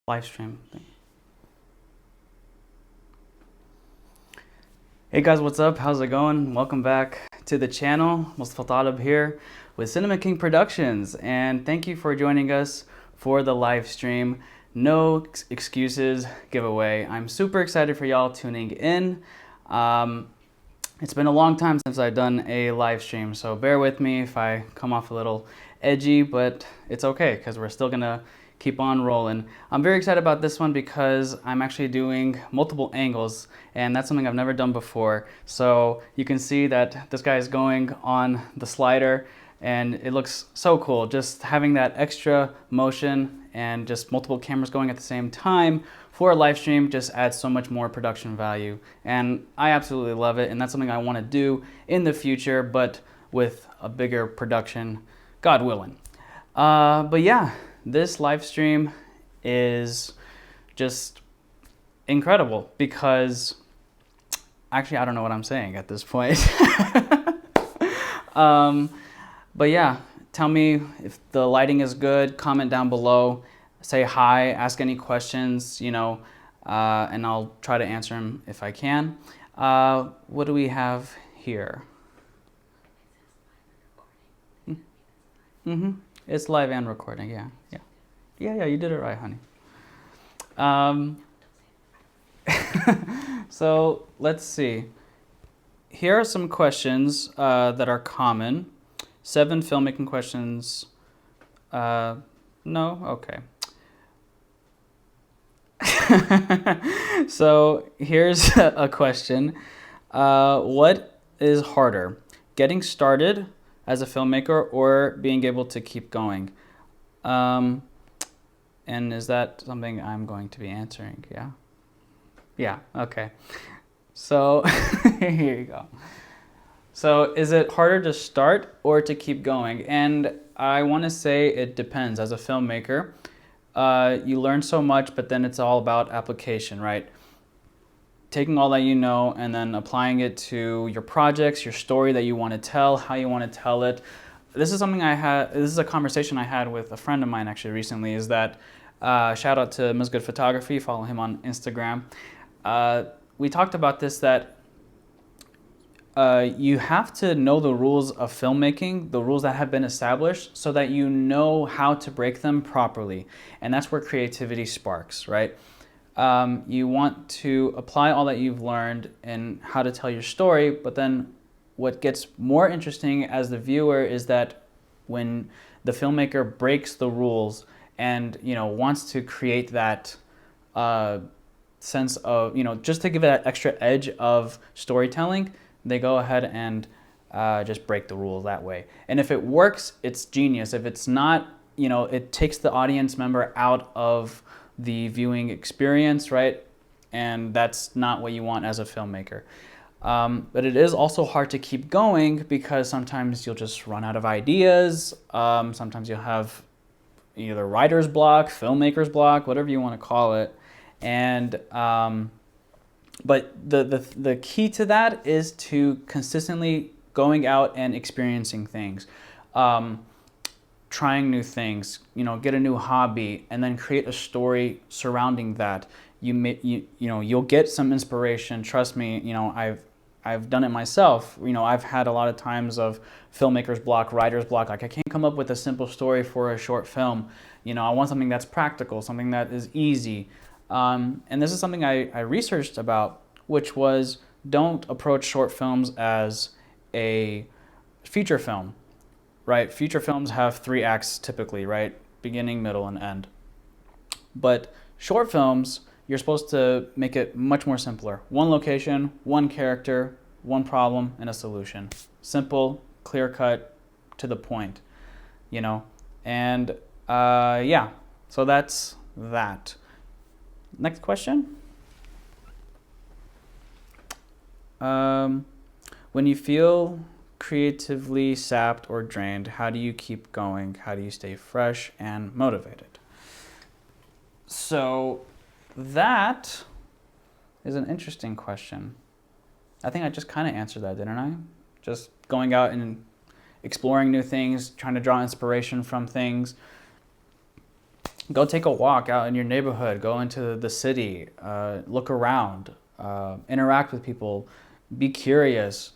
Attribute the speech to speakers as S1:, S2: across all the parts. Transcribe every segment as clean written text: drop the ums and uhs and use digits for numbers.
S1: live stream thing. Hey guys, what's up? How's it going? Welcome back to the channel. Mustafa Talib here with Cinema King Productions, and thank you for joining us for the live stream. No excuses giveaway. I'm super excited for y'all tuning in. It's been a long time since I've done a live stream, so bear with me if I come off a little edgy, but it's okay because we're still gonna keep on rolling. I'm very excited about this one because I'm actually doing multiple angles, and that's something I've never done before. So you can see that this guy is going on the slider, and it looks so cool. Just having that extra motion and just multiple cameras going at the same time for a live stream just adds so much more production value. And I absolutely love it, and that's something I want to do in the future, but with a bigger production, God willing. But yeah, this live stream is just incredible because actually I don't know what I'm saying at this point. But yeah, tell me if the lighting is good, comment down below, say hi, ask any questions, and I'll try to answer them if I can. What do we have here? Mm-hmm. It's live and recording, yeah. Yeah, you did it right, honey. So let's see. Here are some questions that are common. 7 filmmaking questions. No? Okay. So here's a question. What is harder, getting started as a filmmaker or being able to keep going? And is that something I'm going to be answering? Yeah? Yeah, okay. So here you go. So is it harder to start or to keep going? And I want to say it depends. As a filmmaker, you learn so much, but then it's all about application, right? Taking all that you know and then applying it to your projects, your story that you want to tell, how you want to tell it. This is something this is a conversation I had with a friend of mine actually recently, is that, shout out to Ms. Good Photography, follow him on Instagram. We talked about this, that you have to know the rules of filmmaking, the rules that have been established, so that you know how to break them properly. And that's where creativity sparks, right? You want to apply all that you've learned in how to tell your story, but then what gets more interesting as the viewer is that when the filmmaker breaks the rules and wants to create that sense of, just to give it that extra edge of storytelling, they go ahead and just break the rules that way. And if it works, it's genius. If it's not, it takes the audience member out of the viewing experience, right? And that's not what you want as a filmmaker. But it is also hard to keep going because sometimes you'll just run out of ideas. Sometimes you'll have either writer's block, filmmaker's block, whatever you want to call it. And but the key to that is to consistently going out and experiencing things, trying new things, get a new hobby, and then create a story surrounding that. You'll get some inspiration. Trust me, I've done it myself. I've had a lot of times of filmmaker's block, writer's block. Like, I can't come up with a simple story for a short film. I want something that's practical, something that is easy. And this is something I researched about, which was, don't approach short films as a feature film, right? Feature films have 3 acts typically, right? Beginning, middle, and end. But short films, you're supposed to make it much more simpler. 1 location, 1 character, 1 problem, and a solution. Simple, clear cut, to the point, And yeah, so that's that. Next question. When you feel creatively sapped or drained, how do you keep going? How do you stay fresh and motivated? So that is an interesting question. I think I just kind of answered that, didn't I? Just going out and exploring new things, trying to draw inspiration from things. Go take a walk out in your neighborhood, go into the city, look around, interact with people, be curious,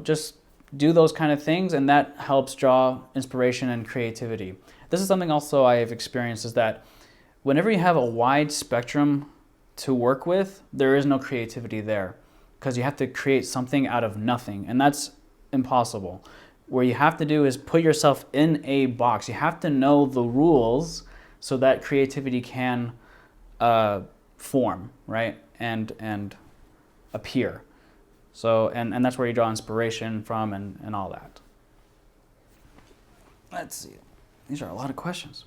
S1: just do those kind of things, and that helps draw inspiration and creativity. This is something also I have experienced, is that whenever you have a wide spectrum to work with, there is no creativity there, because you have to create something out of nothing, and that's impossible. Where you have to do is put yourself in a box. You have to know the rules so that creativity can form, right, and appear. So, and that's where you draw inspiration from and all that. Let's see. These are a lot of questions.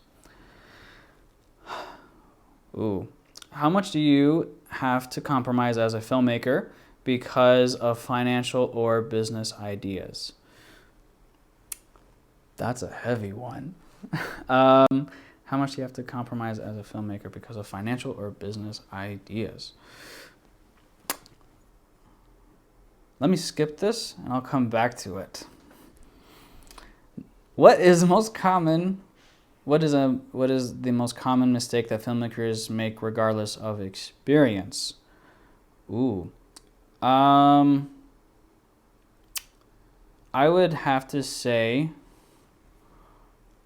S1: Ooh. How much do you have to compromise as a filmmaker because of financial or business ideas? That's a heavy one. How much do you have to compromise as a filmmaker because of financial or business ideas? Let me skip this and I'll come back to it. What is the most common mistake that filmmakers make regardless of experience? Ooh. I would have to say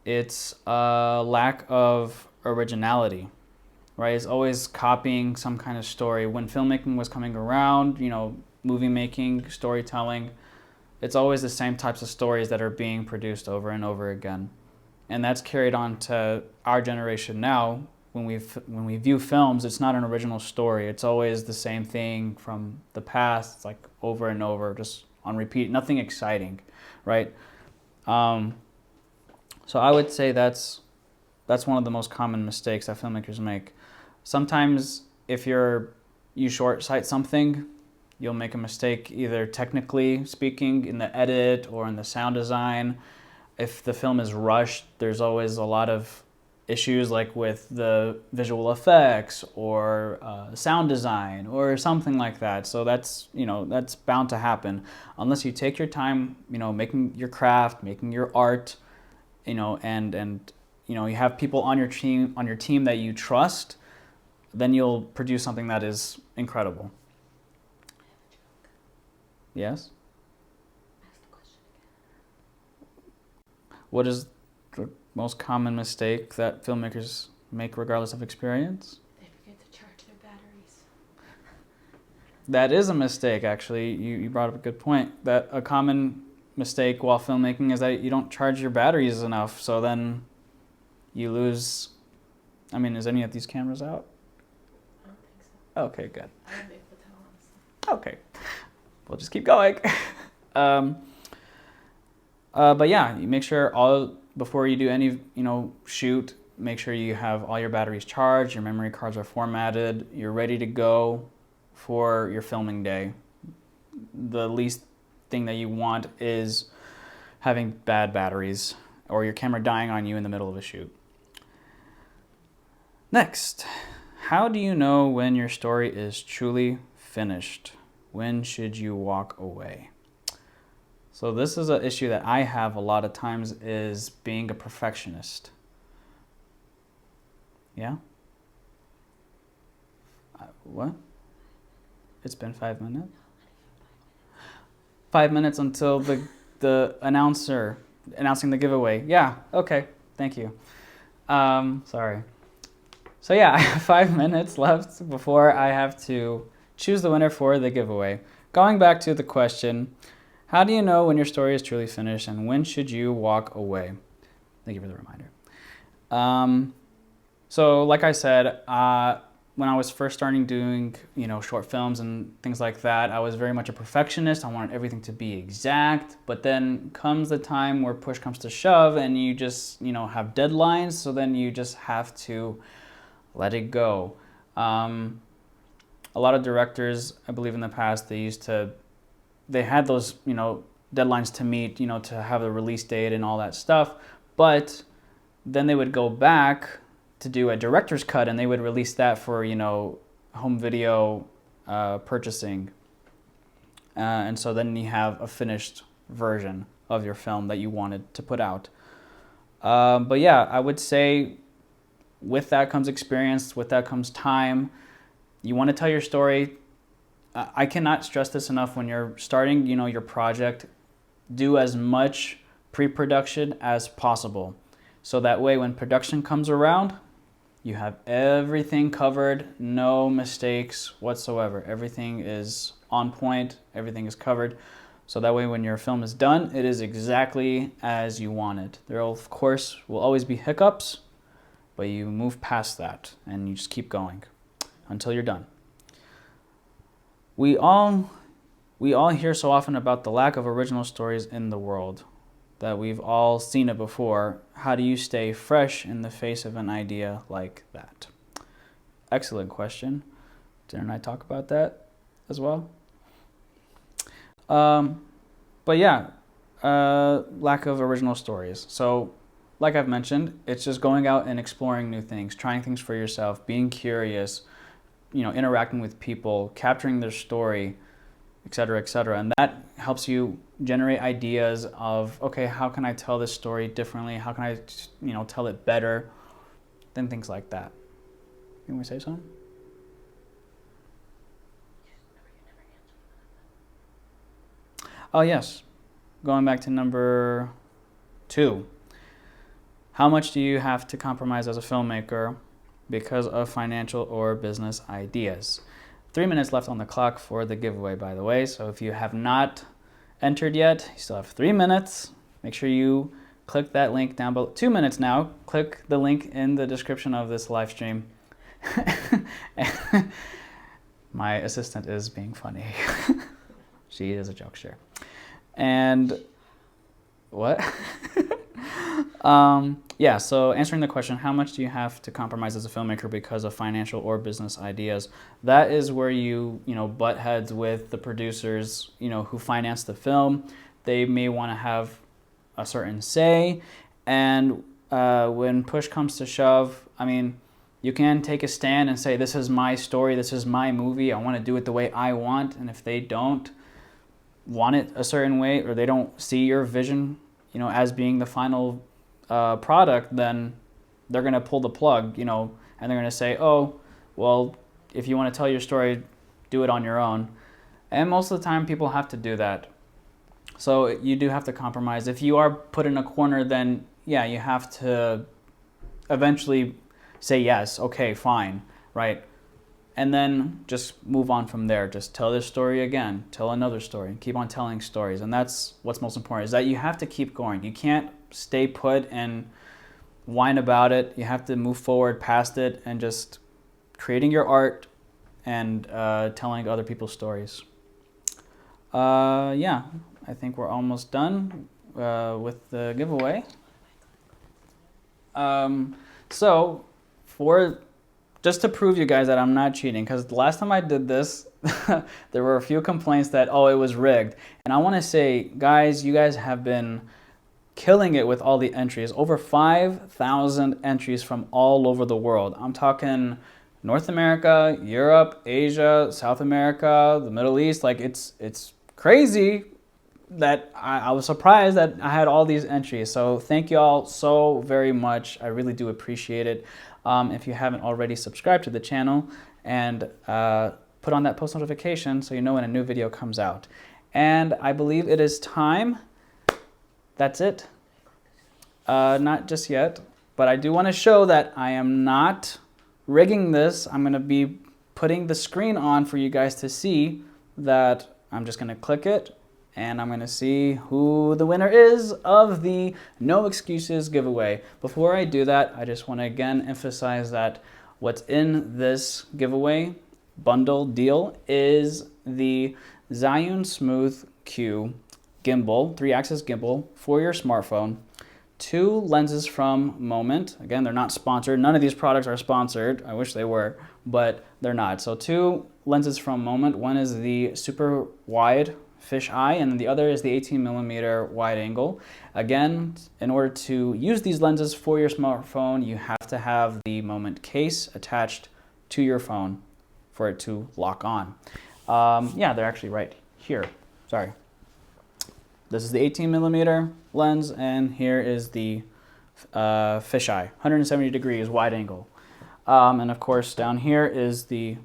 S1: it's a lack of originality, right? It's always copying some kind of story. When filmmaking was coming around, movie making, storytelling, it's always the same types of stories that are being produced over and over again. And that's carried on to our generation now. When we view films, it's not an original story. It's always the same thing from the past. It's like over and over, just on repeat, nothing exciting, right? So I would say that's one of the most common mistakes that filmmakers make. Sometimes if you short-sight something, you'll make a mistake either technically speaking in the edit or in the sound design. If the film is rushed, there's always a lot of issues like with the visual effects or sound design or something like that. So that's bound to happen unless you take your time, making your craft, making your art, and you have people on your team that you trust, then you'll produce something that is incredible. Yes?
S2: Ask the question again.
S1: What is the most common mistake that filmmakers make regardless of experience?
S2: They forget to charge their batteries.
S1: That is a mistake, actually. You brought up a good point. That a common mistake while filmmaking is that you don't charge your batteries enough, so then you lose. I mean, is any of these cameras out?
S2: I don't think so.
S1: Okay, good.
S2: I won't be able to tell, honestly.
S1: Okay, we'll just keep going. But yeah, you make sure before you do any shoot, make sure you have all your batteries charged, your memory cards are formatted, you're ready to go for your filming day. The least thing that you want is having bad batteries or your camera dying on you in the middle of a shoot. Next, how do you know when your story is truly finished? When should you walk away? So this is an issue that I have a lot of times, is being a perfectionist. Yeah? What? It's been 5 minutes? 5 minutes until the announcer announcing the giveaway. Yeah, okay, thank you. Sorry. So yeah, I have 5 minutes left before I have to choose the winner for the giveaway. Going back to the question, how do you know when your story is truly finished and when should you walk away? Thank you for the reminder. So like I said, when I was first starting doing, short films and things like that, I was very much a perfectionist. I wanted everything to be exact, but then comes the time where push comes to shove and you just, have deadlines. So then you just have to let it go. A lot of directors, I believe in the past, they had those, deadlines to meet, to have the release date and all that stuff. But then they would go back to do a director's cut and they would release that for, home video purchasing. And so then you have a finished version of your film that you wanted to put out. But yeah, I would say with that comes experience, with that comes time. You want to tell your story. I cannot stress this enough. When you're starting, your project, do as much pre-production as possible. So that way when production comes around, you have everything covered, no mistakes whatsoever. Everything is on point, everything is covered. So that way when your film is done, it is exactly as you want it. There will, of course, will always be hiccups, but you move past that and you just keep going until you're done. We all hear so often about the lack of original stories in the world, that we've all seen it before. How do you stay fresh in the face of an idea like that? Excellent question. Didn't I talk about that as well? But yeah, lack of original stories. So like I've mentioned, it's just going out and exploring new things, trying things for yourself, being curious, interacting with people, capturing their story, etc., etc. And that helps you generate ideas of, okay, how can I tell this story differently? How can I, tell it better? Then things like that. You want me to say something? Oh, yes. Going back to number 2. How much do you have to compromise as a filmmaker because of financial or business ideas? 3 minutes left on the clock for the giveaway, by the way. So if you have not entered yet, you still have 3 minutes. Make sure you click that link down below. 2 minutes now. Click the link in the description of this live stream. My assistant is being funny. She is a jokester. And what? Yeah, so answering the question, how much do you have to compromise as a filmmaker because of financial or business ideas? That is where you butt heads with the producers, who finance the film. They may want to have a certain say. And when push comes to shove, you can take a stand and say, this is my story, this is my movie, I want to do it the way I want. And if they don't want it a certain way, or they don't see your vision, as being the final product, then they're going to pull the plug, and they're going to say, oh, well, if you want to tell your story, do it on your own. And most of the time people have to do that. So you do have to compromise. If you are put in a corner, then yeah, you have to eventually say yes, okay, fine, right? And then just move on from there. Just tell this story again, tell another story, keep on telling stories. And that's what's most important, is that you have to keep going. You can't stay put and whine about it. You have to move forward past it and just creating your art and telling other people's stories. Yeah, I think we're almost done with the giveaway. So just to prove you guys that I'm not cheating, because the last time I did this, there were a few complaints that, oh, it was rigged. And I want to say, guys, you guys have been killing it with all the entries. Over 5,000 entries from all over the world. I'm talking North America, Europe, Asia, South America, the Middle East. Like, it's crazy that I was surprised that I had all these entries. So thank you all so very much. I really do appreciate it. If you haven't already, subscribed to the channel and put on that post notification so you know when a new video comes out. And I believe it is time. That's it. Not just yet, but I do want to show that I am not rigging this. I'm going to be putting the screen on for you guys to see that. I'm just going to click it and I'm going to see who the winner is of the No Excuses giveaway. Before I do that, I just want to again emphasize that what's in this giveaway bundle deal is the Zhiyun Smooth Q gimbal, 3-axis gimbal for your smartphone, 2 lenses from Moment. Again, they're not sponsored. None of these products are sponsored. I wish they were, but they're not. So 2 lenses from Moment. One is the super wide fisheye, and then the other is the 18mm wide angle. Again, in order to use these lenses for your smartphone, you have to have the Moment case attached to your phone for it to lock on. Yeah, they're actually right here. Sorry. This is the 18mm lens, and here is the fisheye, 170 degrees wide angle. And of course, down here is the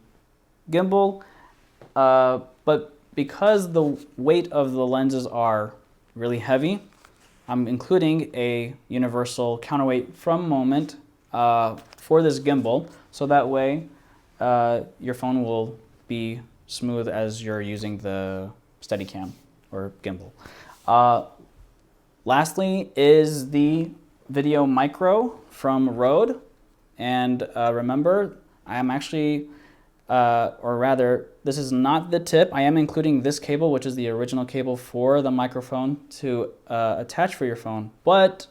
S1: gimbal. But because the weight of the lenses are really heavy, I'm including a universal counterweight from Moment for this gimbal, so that way your phone will be smooth as you're using the Steadicam or gimbal. Lastly is the Video Micro from Rode, and remember, I am actually, or rather, this is not the tip. I am including this cable, which is the original cable for the microphone to attach for your phone, but,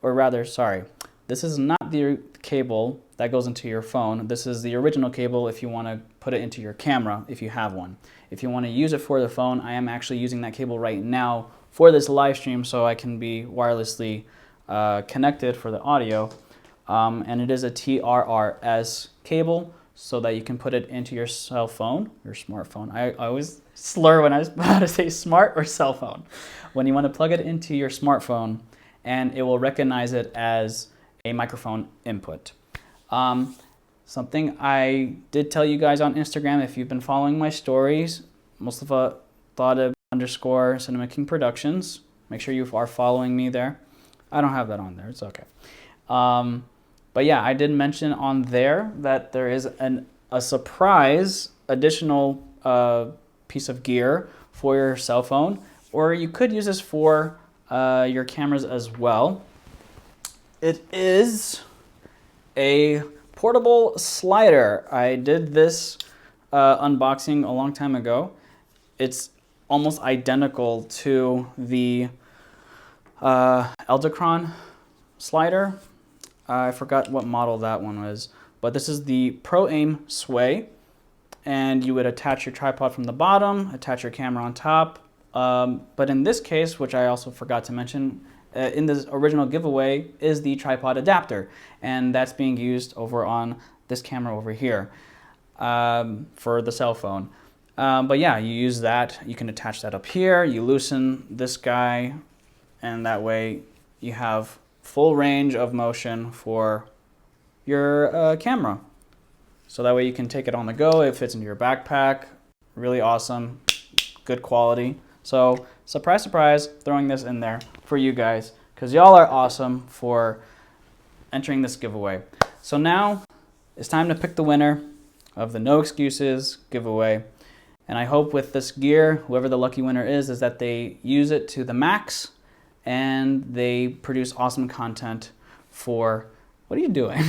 S1: or rather, sorry, this is not the cable that goes into your phone. This is the original cable if you want to put it into your camera, if you have one. If you want to use it for the phone, I am actually using that cable right now for this live stream so I can be wirelessly connected for the audio. And it is a TRRS cable so that you can put it into your cell phone, your smartphone. I always slur when I was about to say smart or cell phone. When you want to plug it into your smartphone, and it will recognize it as a microphone input. Something I did tell you guys on Instagram, if you've been following my stories, Mustafa Thadib _ Cinema King Productions. Make sure you are following me there. I don't have that on there, it's okay. But yeah, I did mention on there that there is a surprise additional piece of gear for your cell phone, or you could use this for your cameras as well. It is a portable slider. I did this unboxing a long time ago. It's almost identical to the Eldacron slider. I forgot what model that one was, but this is the Pro Aim Sway, and you would attach your tripod from the bottom, attach your camera on top. But in this case, which I also forgot to mention, in this original giveaway is the tripod adapter, and that's being used over on this camera over here for the cell phone. But yeah, you use that, you can attach that up here, you loosen this guy, and that way you have full range of motion for your camera. So that way you can take it on the go, it fits into your backpack, really awesome, good quality. So surprise, surprise, throwing this in there for you guys, because y'all are awesome for entering this giveaway. So now it's time to pick the winner of the No Excuses giveaway. And I hope with this gear, whoever the lucky winner is that they use it to the max and they produce awesome content for, what are you doing?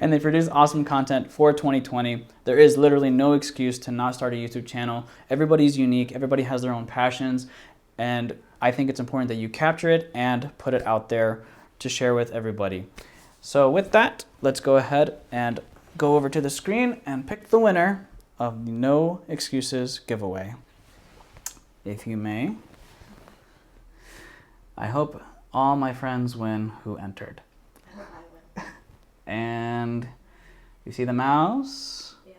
S1: And they produce awesome content for 2020. There is literally no excuse to not start a YouTube channel. Everybody's unique, everybody has their own passions, and I think it's important that you capture it and put it out there to share with everybody. So with that, let's go ahead and go over to the screen and pick the winner of the No Excuses giveaway. If you may. I hope all my friends win who entered.
S2: I win.
S1: And you see the mouse?
S2: Yeah.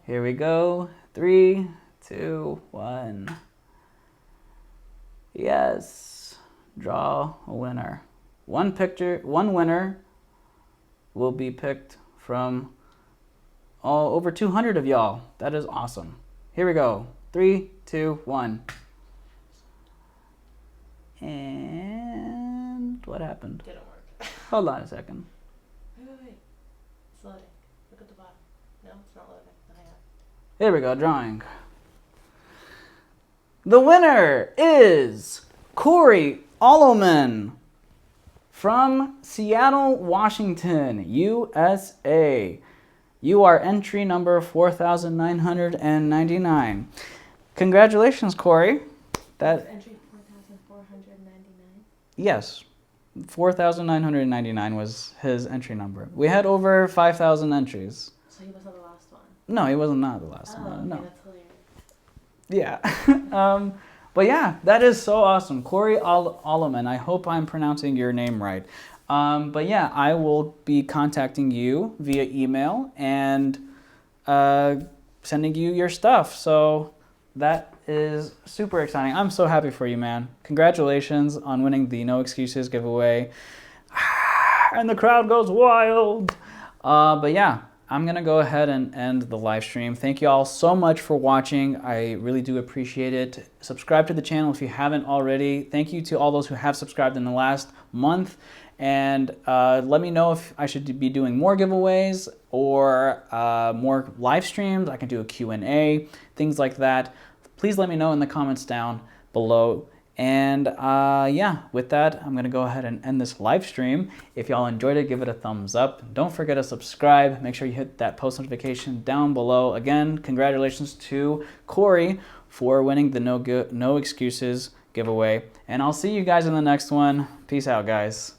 S1: Here we go. 3, 2, 1. Yes. Draw a winner. One winner will be picked from over 200 of y'all. That is awesome. Here we go. 3, 2, 1. And what happened?
S2: Didn't work.
S1: Hold on a second.
S2: Wait. It's loading. Look at the bottom. No, it's not loading. Hang on.
S1: Here we go, drawing. The winner is Corey Alleman from Seattle, Washington, USA. You are entry number 4,999. Congratulations, Corey. That
S2: Entry 4,499.
S1: Yes, 4,999 was his entry number. We had over 5,000 entries.
S2: So he wasn't the last one.
S1: No, he wasn't not the last one.
S2: Okay,
S1: No.
S2: that's hilarious.
S1: Yeah. But yeah, that is so awesome. Corey Alleman. I hope I'm pronouncing your name right. But yeah, I will be contacting you via email and sending you your stuff. So that is super exciting. I'm so happy for you, man. Congratulations on winning the No Excuses giveaway. And the crowd goes wild. But yeah, I'm going to go ahead and end the live stream. Thank you all so much for watching. I really do appreciate it. Subscribe to the channel if you haven't already. Thank you to all those who have subscribed in the last month. And let me know if I should be doing more giveaways or more live streams. I can do a Q&A, things like that. Please let me know in the comments down below. And yeah, with that, I'm going to go ahead and end this live stream. If y'all enjoyed it, give it a thumbs up. Don't forget to subscribe. Make sure you hit that post notification down below. Again, congratulations to Corey for winning the No Excuses giveaway. And I'll see you guys in the next one. Peace out, guys.